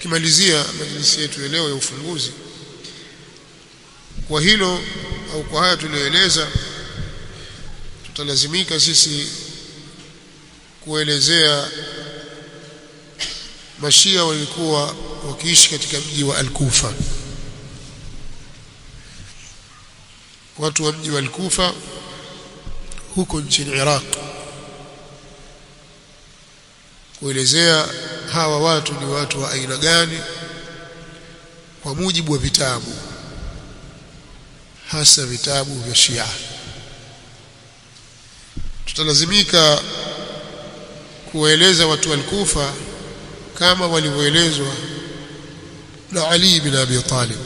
tukimalizia majlisi yetu leo ya ufunguzi kwa hilo au kwa haya tuliyoeleza, tutalazimika sisi kuelezea Mashia walikuwa wakiishi katika mji wa Al-Kufa. Watu wa mji wa Al-Kufa huko nchini Iraq, kuelezea hawa watu ni watu wa aina gani kwa mujibu wa vitabu, hasa vitabu vya Shia. Tutalazimika kueleza watu wa Al-Kufa kama walivyoelezwa na Ali bin Abi Talib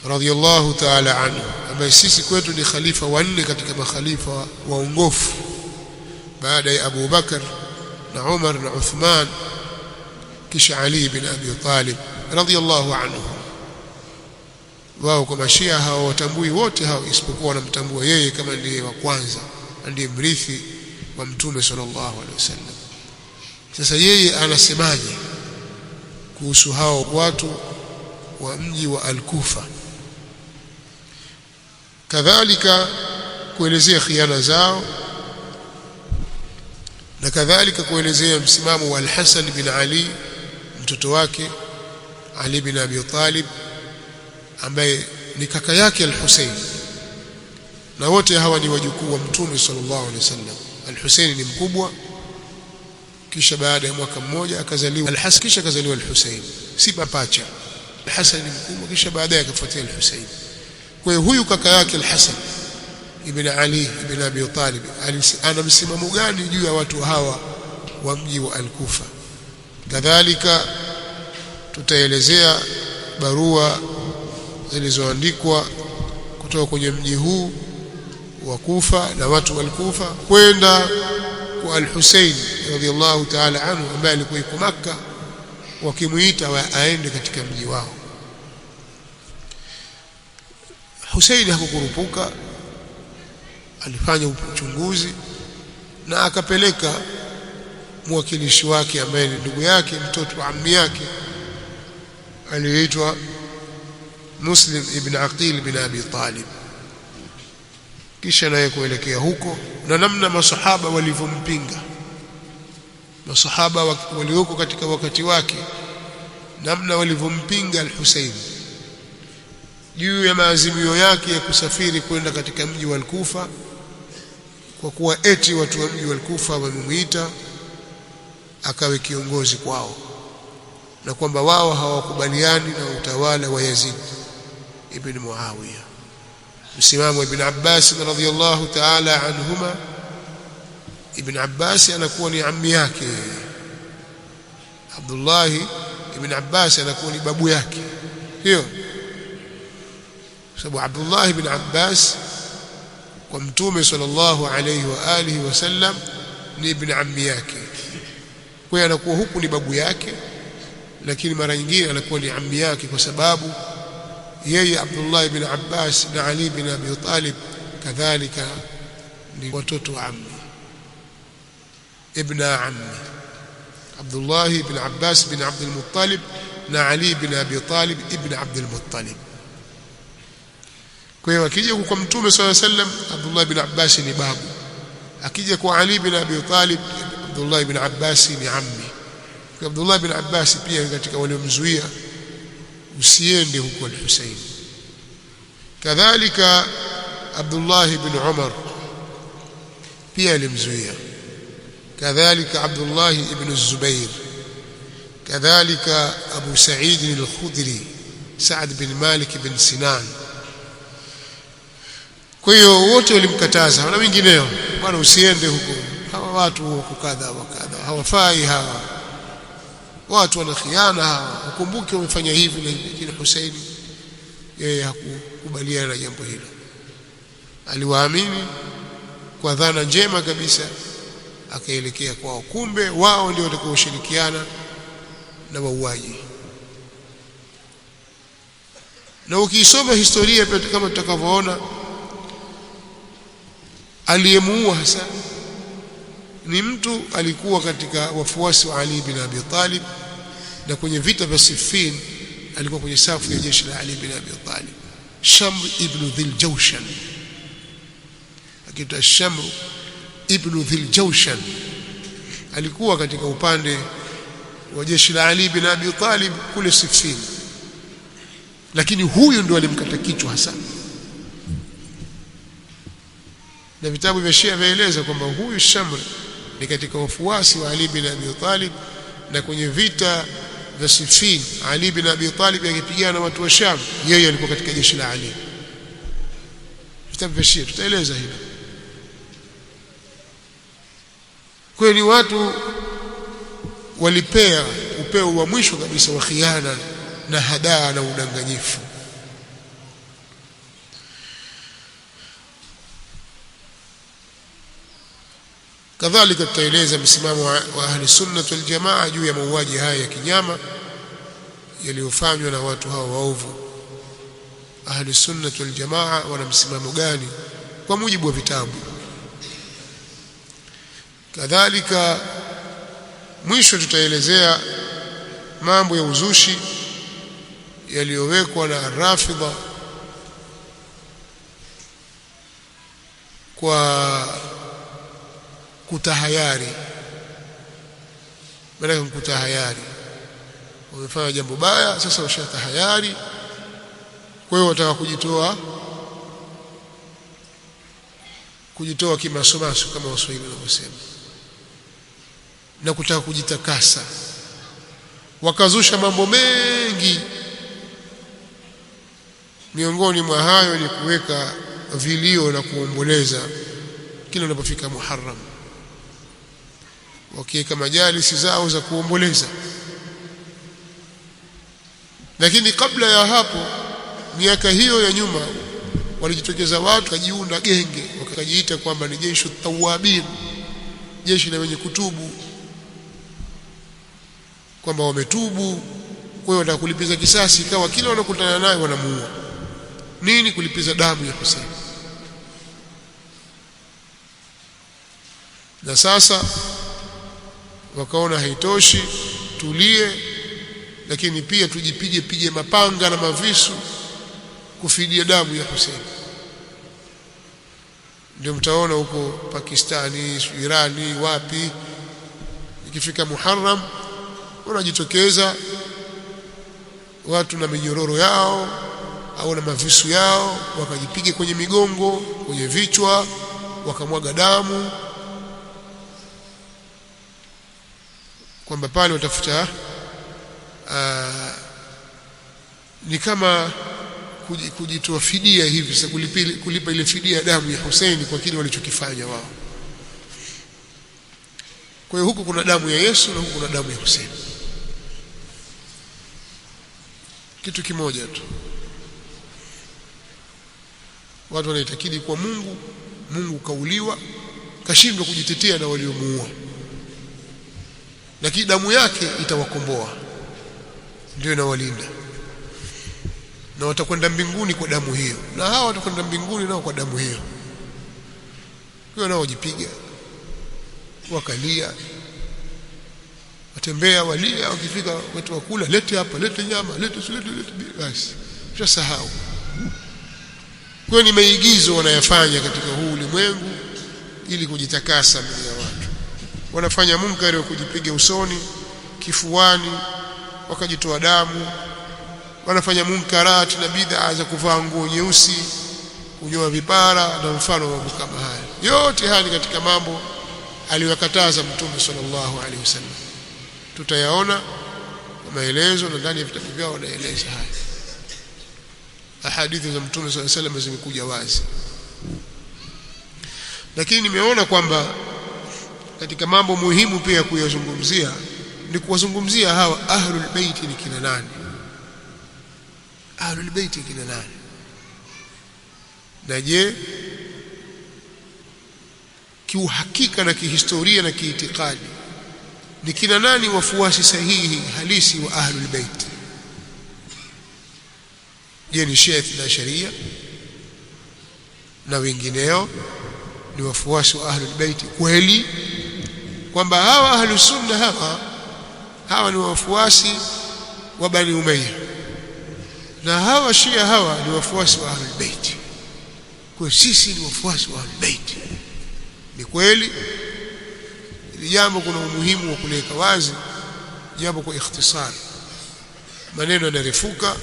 radhiyallahu ta'ala anhu, ambaye sisi kwetu ni khalifa wa 4 katika makhalifa waongofu baada ya Abu Bakar na Umar na Uthman, kisha Ali bin Abi Talib radhiyallahu anhu. Wao kwa Mashia hawatambui wote hao, isipokuwa wanamtambua yeye kama ndiye wa kwanza, ndiye mrithi wa Mtume sallallahu alaihi wasallam. Sasa yeye anasemaje kuhusu hao watu wa mji wa Al-Kufa? Kadhalika kuelezea khiana zao, na kadhalika kuelezea msimamo wa Al-Hasan bin Ali, mtoto wake Ali bin Abi Talib, ambaye ni kaka yake Al-Hussein, na wote hawa ni wajukuu wa Mtume sallallahu alaihi wasallam. Al-Hussein ni mkubwa, kisha baada ya mwaka mmoja akazaliwa Al-Hasan, kisha akazaliwa Al-Hussein, si mapacha. Al-Hasan ni mkubwa, kisha baadaye akafuatia Al-Hussein. Kwa hiyo huyu kaka yake Al-Hasan ibn Ali ibn Abi Talib ana msimamo gani juu ya watu hawa wa mji wa Al-Kufa? Kadhalika tutaelezea barua zilizoandikwa kutoka kwenye mji huu wa Kufa na watu wa Al-Kufa kwenda kwa Al-Hussein radhiyallahu ta'ala anhu, ambaye alikuwa yuko Makkah, wakimuita aende katika mji wao. Hussein hakukurupuka, alifanya uchunguzi na akapeleka mwakilishi wake ambaye ni ndugu yake, mtoto wa ammi yake aliyeitwa Muslim ibn Aqil ibn Abi Talib, kisha naye kuelekea huko. Na namna masahaba walivyompinga, masahaba walioko katika wakati wake, namna walivyompinga Al-Hussein juu ya maazimio yake ya kusafiri kwenda katika mji wa Al-Kufa, kwa kuwa eti watu wa mji wa Al-Kufa wamemuita akawe kiongozi kwao, na kwamba wao hawakubaliani na utawala wa Yazid ibn Muawiya. Msimamo Ibn Abbas radhiyallahu ta'ala anhuma, Ibn Abbas anakuwa ni ammi yake, Abdullah ibn Abbas anakuwa ni babu yake, hiyo sababu Abdullah ibn Abbas kwa Mtume sallallahu alayhi wa alihi wasallam ni ibn ammi yake. Kwa hiyo anakuwa huku ni babu yake, lakini mara nyingine anakuwa ni ammi yake, kwa sababu yeye Abdullah ibn Abbas na Ali ibn Abi Talib kadhalika ni watoto wa ammi, ibn ammi. Abdullah ibn Abbas bin Abd al-Muttalib na Ali ibn Abi Talib ibn Abd al-Muttalib. Kwa hiyo akija kwa Mtume sallallahu alayhi wasallam, Abdullah ibn Abbas ni babu, akija kwa Ali ibn Abi Talib, Abdullah ibn Abbas ni ammi. Kwa Abdullah ibn Abbas pia katika waliomzuia usiende huko Al-Hussein. Kadhalika Abdullah ibn Umar pia alimzuia, kadhalika Abdullah ibn Zubair, kadhalika Abu Sa'id al-Khudri, Sa'd bin Malik bin Sinan. Kwa hiyo wote walimkataza na wengineo, bwana usiende huko, hawa watu wako kadha wa kadha, hawafai hawa watu, wana khiana hawa, ukumbuke wamefanya hivi na hivi. Lakini Hussein yeye hakukubaliana na jambo hilo, aliwaamini kwa dhana njema kabisa, akaelekea kwao, kumbe wao ndio watakaoshirikiana na wauaji. Na ukisoma historia pia kama tutakavyoona, aliyemuua hasa ni mtu alikuwa katika wafuasi wa Ali bin Abi Talib, na kwenye vita vya Siffin alikuwa kwenye safu ya jeshi la Ali bin Abi Talib. Shamr ibn Dhil Jawshan, akiitwa Shamr ibn Dhil Jawshan, alikuwa katika upande wa jeshi la Ali bin Abi Talib kule Siffin, lakini huyu ndo alimkata kichwa hasa. Na vitabu vya Shia vyaeleza kwamba huyu Shamr ni katika wafuasi wa Ali bin Abi Talib, na kwenye vita vya Siffin Ali bin Abi Talib akipigana na watu wa Sham, yeye alikuwa katika jeshi la Ali. Vitabu vya Shia tutaeleza hilo. Kwa ni watu walipea upeo wa mwisho kabisa wa khiana na hadaa na udanganyifu. Kadhalika tutaeleza msimamo wa ahli sunna wal jamaa juu ya mauaji haya ya kinyama yaliyofanywa na watu hao waovu. Ahli sunna wal jamaa wana msimamo gani kwa mujibu wa vitabu? Kadhalika mwisho tutaelezea mambo ya uzushi yaliyowekwa na Rafidha kwa kutahayari. Maana kutahayari, wamefanya jambo baya, sasa washatahayari, kwa hiyo wataka kujitoa kimasomaso kama Waswahili wanavyosema, na kutaka kujitakasa. Wakazusha mambo mengi, miongoni mwa hayo ni kuweka vilio na kuomboleza kila unapofika Muharram, wakiweka majalisi zao za kuomboleza. Lakini kabla ya hapo, miaka hiyo ya nyuma, walijitokeza watu kajiunda genge, wakajiita kwamba ni jeshi tawabin, jeshi la wenye kutubu, kwamba wametubu, kwa hiyo wanataka kulipiza kisasi. Ikawa kila wanakutana naye wanamuua. Nini? Kulipiza damu ya Hussein. Na sasa wakaona haitoshi, tulie, lakini pia tujipige mapanga na mavisu kufidia damu ya Hussein. Ndio mtaona huko Pakistani, Irani, wapi, ikifika Muharram wanajitokeza watu na minyororo yao au na mavisu yao, wakajipiga kwenye migongo, kwenye vichwa, wakamwaga damu, kwamba pale watafuta ni kama kujitoa fidia hivi, sasa kulipa ile fidia ya damu ya Hussein kwa kile walichokifanya wao. Kwa hiyo huku kuna damu ya Yesu na huku kuna damu ya Hussein, kitu kimoja tu. Watu wanaitakidi kwa Mungu kauliwa, kashindwa kujitetea na waliomuua, lakini damu yake itawakomboa, ndio inawalinda, na watakwenda mbinguni kwa damu hiyo, na hao watakwenda mbinguni nao kwa damu hiyo. Kwa nao wajipiga, wakalia, watembea, walia, wakifika watu wakula, lete hapa, lete nyama, lete, basi tutasahau. Kwa ni maigizo wanayafanya katika huu ulimwengu ili kujitakasa mbele ya watu. Wanafanya munkari wa kujipiga usoni, kifuani, wakajitoa damu. Wanafanya munkarati na bid'a za kuvaa nguo nyeusi, kunyoa vipara na mfano wa kama haya. Yote haya ni katika mambo aliyokataza Mtume sallallahu alaihi wasallam. Tutayaona kwa maelezo, na ndani ya vitabu vyao wanaeleza haya. Hadithi za Mtume sallallahu alaihi wasallam zimekuja wazi. Lakini nimeona kwamba katika mambo muhimu pia kuyazungumzia ni kuwazungumzia hawa ahlul bait ni kina nani. Ahlul bait ni kina nani? Na je, kiuhakika na kihistoria na kiitikadi ni kina nani wafuasi sahihi halisi wa ahlul bait? Je, ni Shia na Sharia na wengineo ni wafuasi wa ahlul bait kweli, kwamba hawa ahlus sunna hawa ni wafuasi wa Bani Umayya, na hawa Shia hawa ni wafuasi wa Ahlul Bait. Kwa sisi ni wafuasi wa Ahlul Bait. Ni kweli ili jambo kuna umuhimu wa kuleka wazi jambo kwa ikhtisari. Maneno yanarefuka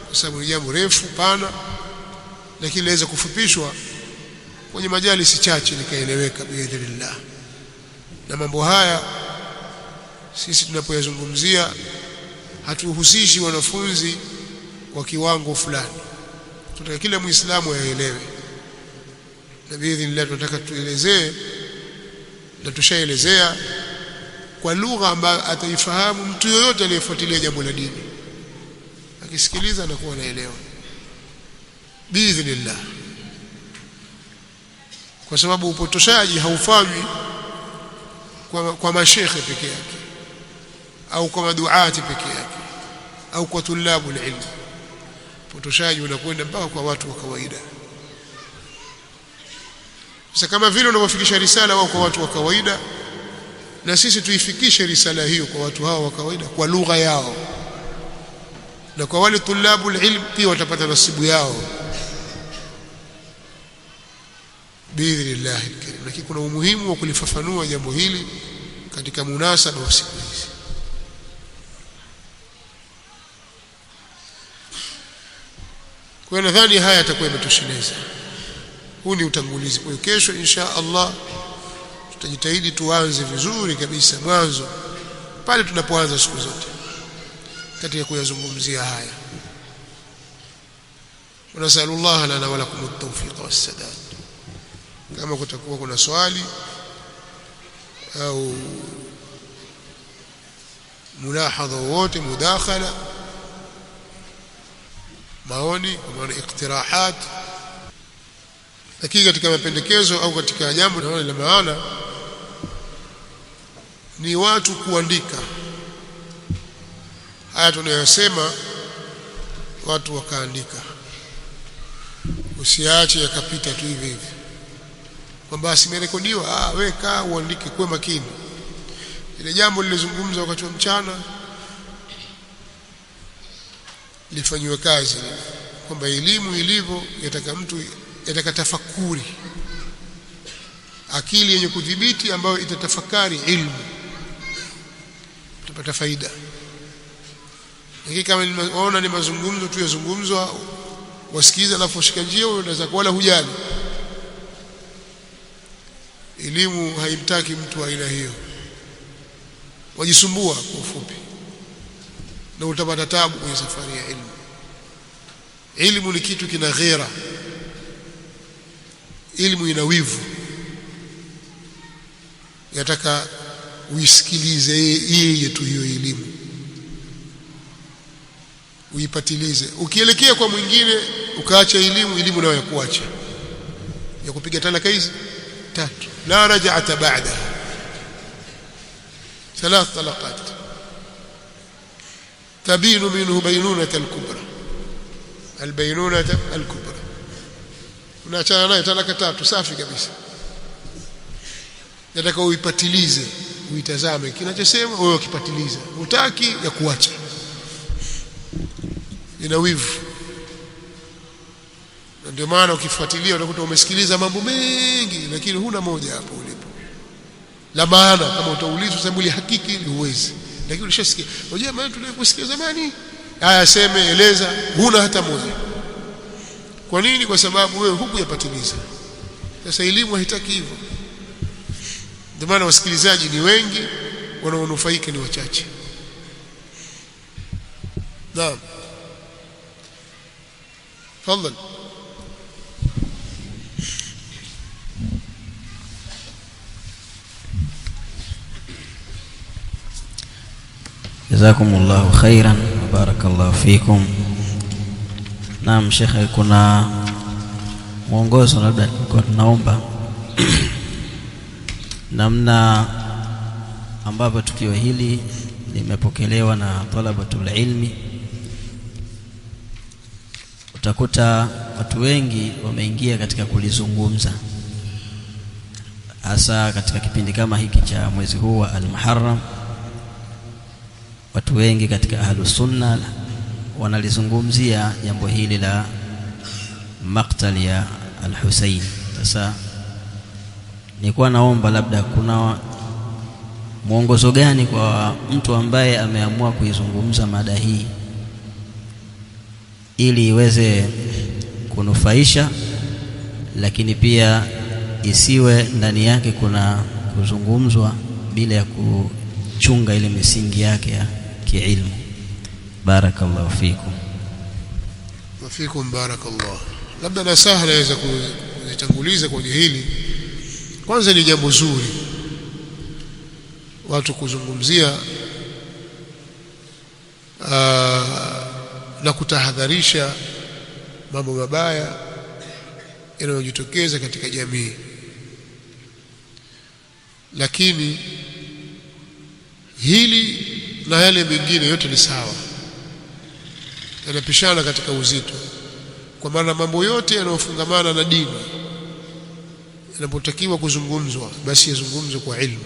kwa sababu ni jambo refu pana, lakini laweza kufupishwa kwenye majalisi chache likaeleweka biidhnillah. Na mambo haya sisi tunapoyazungumzia hatuhusishi wanafunzi kwa kiwango fulani. Tunataka kila Muislamu aelewe, na biidhnillah tunataka tuelezee na tushaelezea kwa lugha ambayo ataifahamu mtu yoyote aliyefuatilia jambo la dini. Akisikiliza na kuwa anaelewa biidhnillah, kwa sababu upotoshaji haufanywi kwa mashekhe peke yake au kwa maduati peke yake au kwa tulabu ilmu. Upotoshaji unakwenda mpaka kwa watu wa kawaida. Sasa kama vile unawafikisha risala wao kwa watu wa kawaida, na sisi tuifikishe risala hiyo kwa watu hao wa kawaida kwa lugha yao, na kwa wale tulabu ilmu pia watapata nasibu yao biidhnillah alkarim. Lakini kuna umuhimu wa kulifafanua jambo hili katika munasaba wa siku hizi. Kwa nadhani haya yatakuwa yametosheleza. Huu ni utangulizi. Kwa kesho insha Allah tutajitahidi tuanze vizuri kabisa mwanzo pale tunapoanza siku zote katika kuyazungumzia haya. Nasallallahu lana wa lakum at-tawfiq was-sadad. Kama kutakuwa kuna swali au mulahadha wote, mudakhala, maoni au iktirahat, lakini katika mapendekezo au katika jambo la maana ni watu kuandika haya tunayosema, watu wakaandika, usiache yakapita tu hivi hivi kwamba simerekodiwa. Wewe kaa uandike kwa makini. Ile jambo lilizungumza wakati wa mchana lifanywe kazi, kwamba elimu ilivyo yataka tafakuri, akili yenye kudhibiti ambayo itatafakari ilmu, tutapata faida. Lakini kama unaona ni mazungumzo tu yazungumzwa, wasikiza alafu ushika njia, unaweza wala hujali. Elimu haimtaki mtu aina hiyo, wajisumbua kwa ufupi, na utapata tabu kwenye safari ya ilmu. Ilmu ni kitu kina ghera, ilmu ina wivu, yataka uisikilize yeye tu hiyo elimu, uipatilize. Ukielekea kwa mwingine ukaacha elimu nayo yakuacha, ya kupiga talaka hizi 3 la raj'ata ba'da 3 talaqat tabinu minhu baynunata al-kubra, al-baynunata al-kubra. Unaachana naye talaka 3 safi kabisa. Nataka uipatilize, uitazame kinachosema wewe, ukipatiliza utaki ya kuacha, ina wivu. Ndio maana ukifuatilia utakuta umesikiliza mambo mengi, lakini huna moja hapo ulipo la maana. Kama utaulizwa sababu ile hakiki huwezi, lakini ulishasikia. Unajua maana tulikusikia zamani, haya sema, eleza, huna hata moja. Kwa nini? Kwa sababu wewe hukuyapatiliza. Sasa elimu haitaki hivyo. Ndio maana wasikilizaji ni wengi, wanaonufaika ni wachache. Naam, tafadhali. Jazakumullahu khairan wa barakallahu fikum. Naam Sheikh, kuna mwongozo labda kwa tunaomba namna ambavyo tukio hili limepokelewa na talabatul ilmi. Utakuta watu wengi wameingia katika kulizungumza, hasa katika kipindi kama hiki cha mwezi huu wa al-Muharram. watu wengi katika ahlus sunna wanalizungumzia jambo hili la maktali ya al-Husayn. Sasa nilikuwa naomba labda kuna mwongozo gani kwa mtu ambaye ameamua kuizungumza mada hii ili iweze kunufaisha, lakini pia isiwe ndani yake kuna kuzungumzwa bila ya kuchunga ile misingi yake ya kiilmu. Barakallahu fikum. Wa fikum barakallah. Labda nasaha naweza kuzitanguliza kwenye hili. Kwanza ni jambo zuri watu kuzungumzia na kutahadharisha mambo mabaya yanayojitokeza katika jamii, lakini hili na yale mengine yote ni sawa, yanapishana katika uzito, kwa maana mambo yote yanayofungamana na dini yanapotakiwa kuzungumzwa basi yazungumzwe kwa ilmu.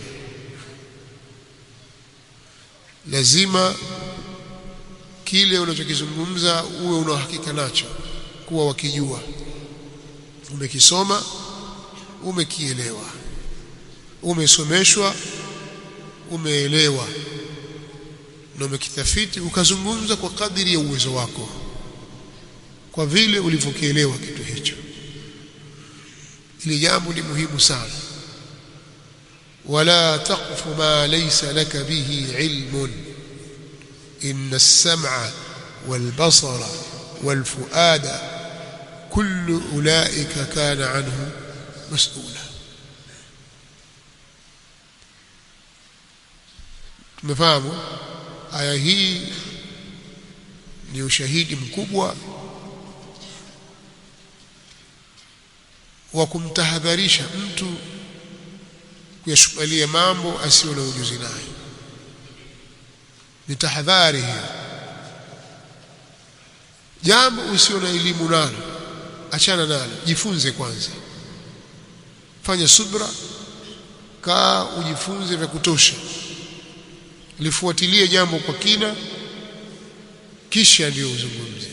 Lazima kile unachokizungumza uwe una uhakika nacho, kuwa wakijua, umekisoma, umekielewa, umesomeshwa, umeelewa na umekitafiti, ukazungumza kwa kadiri ya uwezo wako, kwa vile ulivyokielewa kitu hicho. Ile jambo ni muhimu sana. wala taqfu ma laysa laka bihi ilmun inna as-sam'a wal basara wal fuada kullu ulaika kana anhu mas'ula. Tumefahamu aya hii ni ushahidi mkubwa wa kumtahadharisha mtu kuyashughulia mambo asiyo na ujuzi nayo. Ni tahadhari hiyo. Jambo usio na elimu nalo, achana nalo, jifunze kwanza. Fanya subra, kaa ujifunze vya kutosha, lifuatilie jambo kwa kina, kisha ndio uzungumze.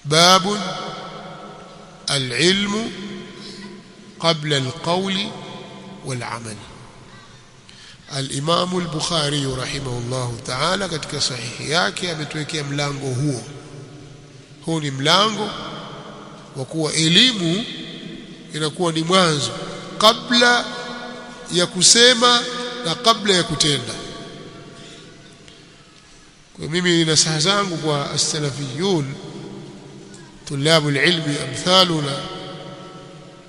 Babun al-ilmu qabla al-qawli wal-amal. Al-Imam al-Bukhari rahimahullah ta'ala katika sahihi yake ametuwekea mlango huo. Huu ni mlango wa kuwa elimu inakuwa ni mwanzo kabla ya kusema na kabla ya kutenda. Kwa mimi nasaha zangu kwa as-salafiyun tulabu al-ilmi amthaluna,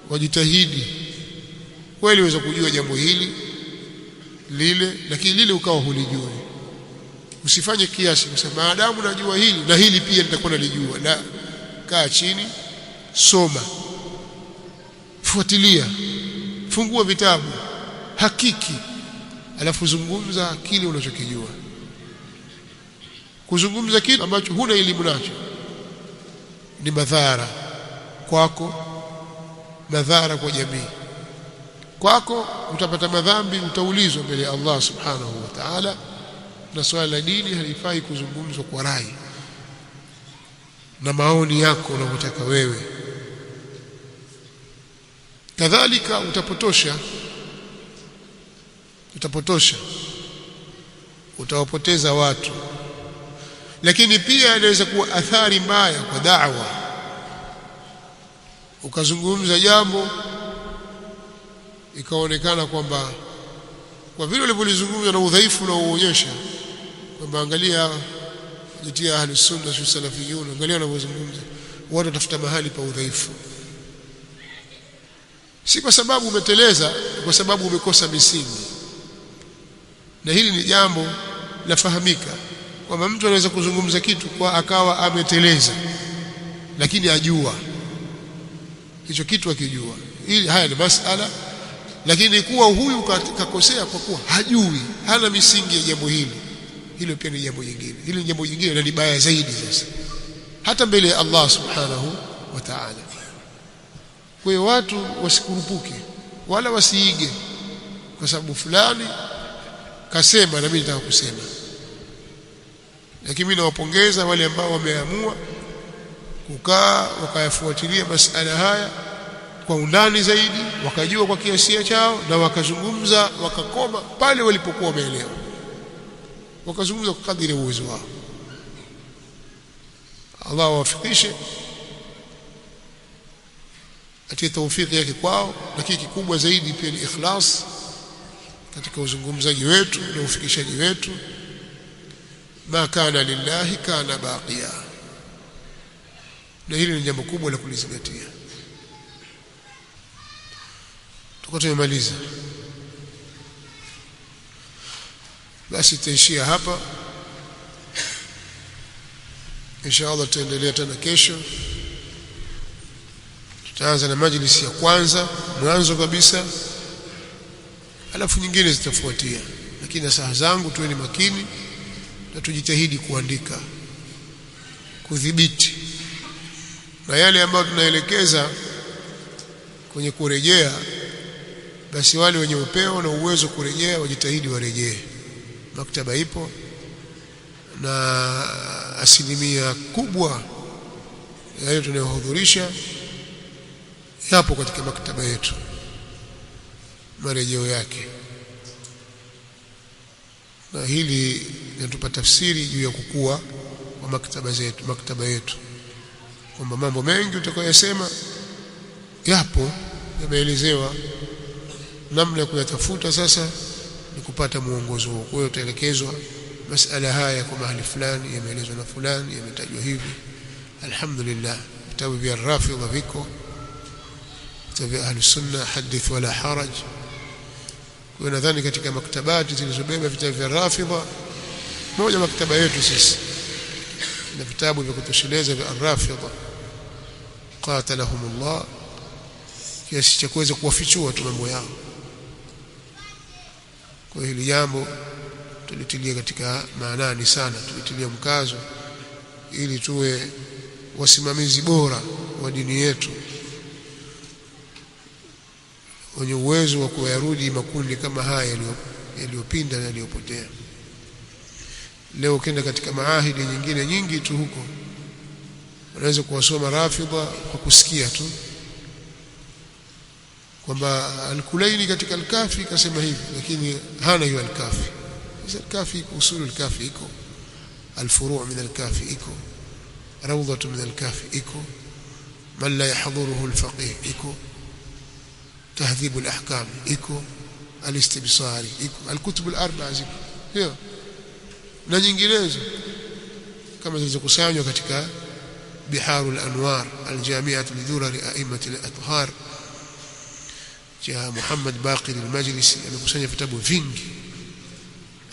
wajitahidi kweli uweze kujua jambo hili lile, lakini lile ukawa hulijui. Usifanye kiasi kusema maadamu najua hili na hili pia nitakuwa nalijua. La, kaa chini, soma, fuatilia, fungua vitabu, hakiki, alafu zungumza kile unachokijua. Kuzungumza kitu ambacho huna elimu nacho ni madhara kwako, madhara kwa jamii. Kwako utapata madhambi, utaulizwa mbele ya Allah subhanahu wa ta'ala, na swala la dini halifai kuzungumzwa kwa rai na maoni yako unayotaka wewe. Kadhalika utapotosha, utawapoteza watu, lakini pia inaweza kuwa athari mbaya kwa da'wa. Ukazungumza jambo ikaonekana kwamba kwa vile ulivyozungumza na udhaifu na uonyesha kwamba angalia jitia ahli sunna wa salafiyun, angalia wanavyozungumza, watu watafuta mahali pa udhaifu. Si kwa sababu umeteleza, kwa sababu umekosa misingi. Na hili ni jambo lafahamika kwamba mtu anaweza kuzungumza kitu kwa akawa ameteleza, lakini ajua hicho kitu, akijua ili haya ni masala. Lakini kuwa huyu kakosea kwa kuwa hajui, hana misingi ya jambo hili, hilo pia ni jambo jingine. Hilo ni jambo jingine na ni baya zaidi sasa, hata mbele ya Allah subhanahu wa ta'ala. Kwa hiyo watu wasikurupuke wala wasiige kwa sababu fulani kasema na mimi nataka kusema. Lakini mimi nawapongeza wale ambao wameamua kukaa wakayafuatilia masala haya kwa undani zaidi, wakajua kwa kiasi chao na wakazungumza, wakakoma pale walipokuwa wameelewa, wakazungumza kwa kadiri ya uwezo wao. Allah awafikishe, atie tawfiki yake kwao, lakini kikubwa zaidi pia ni ikhlas katika uzungumzaji wetu na ufikishaji wetu. Ma kana lillahi kana baqiya, na hili ni jambo kubwa la kulizingatia. Tuko tumemaliza, basi tutaishia hapa. Inshallah tutaendelea tena kesho. Tutaanza na majlisi ya kwanza mwanzo kabisa, alafu nyingine zitafuatia. Lakini nasaha zangu tuwe ni makini na tujitahidi kuandika, kudhibiti, na yale ambayo tunaelekeza kwenye kurejea, basi wale wenye upeo na uwezo kurejea wajitahidi warejee. Maktaba ipo na asilimia kubwa yale tunayohudhurisha yapo katika maktaba yetu, marejeo yake. Na hili linatupa tafsiri juu ya kukua kwa maktaba yetu, kwamba mambo mengi utakayosema yapo, yameelezewa, namna ya kuyatafuta sasa ni kupata muongozo huo. Kwa hiyo utaelekezwa masala haya kwa mahali fulani, yameelezwa na fulani, yametajwa hivi. Alhamdulillah, vitabu vya Rafidha viko, vitabu vya Ahlus Sunna hadith wala haraj. Kwa nadhani katika maktabati zilizobeba vitabu vya Rafidha, moja maktaba yetu sisi na vitabu vya kutosheleza vya Rafidha, qatalahumullah, kiasi cha kuweza kuwafichua tu mambo yao. Kwa hili jambo tulitilia katika maanani sana, tulitilia mkazo ili tuwe wasimamizi bora wa dini yetu, wenye uwezo wa kuyarudi makundi kama haya yaliyopinda na yaliyopotea. Leo ukienda katika maahidi nyingine nyingi tu huko, unaweza kuwasoma Rafidha kwa kusikia tu kwamba Al-Kulaini katika Al-Kafi kasema hivi, lakini hana hiyo Al-Kafi. Al-Kafi usulu Al-Kafi iko, al-furu' min Al-Kafi iko, rawdatu min Al-Kafi iko, man la yahdhuruhu al-faqih iko, tahdhib al-ahkam iko, al-istibsari iko, al-kutub al-arba'a ziko, hiyo na nyinginezo kama zilizokusanywa katika Biharul Anwar al-Jami'atu lidurari a'immatil athhar cha Muhammad Baqir al-Majlisi. Amekusanya vitabu vingi,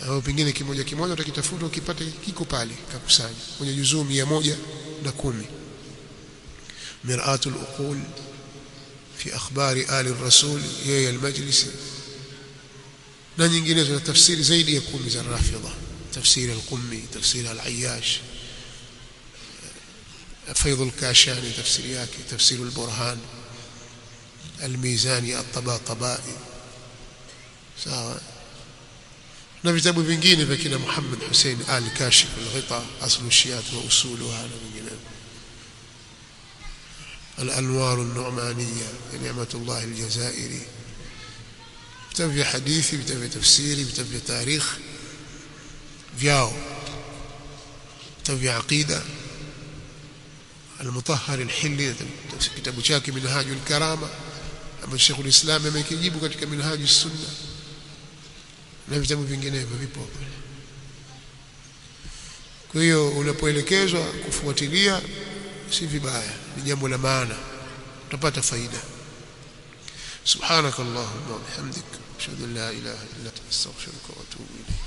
au pengine kimoja kimoja utakitafuta ukipata kiko pale, kakusanya kwenye juzuu 110. Mir'atul uqul fi akhbari ali ar-rasul ya al-Majlisi, na nyinginezo na tafsiri zaidi ya 10 za Rafidha, tafsiri al-Qummi, tafsiri al-Ayyash, Faidh al-Kashani tafsiri yake, tafsiri al-Burhan, الميزاني الطباطبائي sawa, na vitabu vingine vya kina Muhammad Hussein al-Kashif al-Ghita, aslu shiyat wa usuluha, na vingine al-Anwar an-Nu'maniyya ni'matullah al-Jazairi, vitabu vya hadithi, vitabu vya tafsiri, vitabu vya tarikh vyao, vitabu vya aqida. Al-Mutahhar al-Hilli kitabu chake Minhajul Karama ambacho Sheikh al-Islam amekijibu katika Minhajus Sunna, na vitabu vingine vipo. Kwa hiyo unapoelekezwa kufuatilia si vibaya, ni jambo la maana, utapata faida. Subhanakallahumma wa bihamdika ashhadu an la ilaha illa anta astaghfiruka wa atubu ilayk.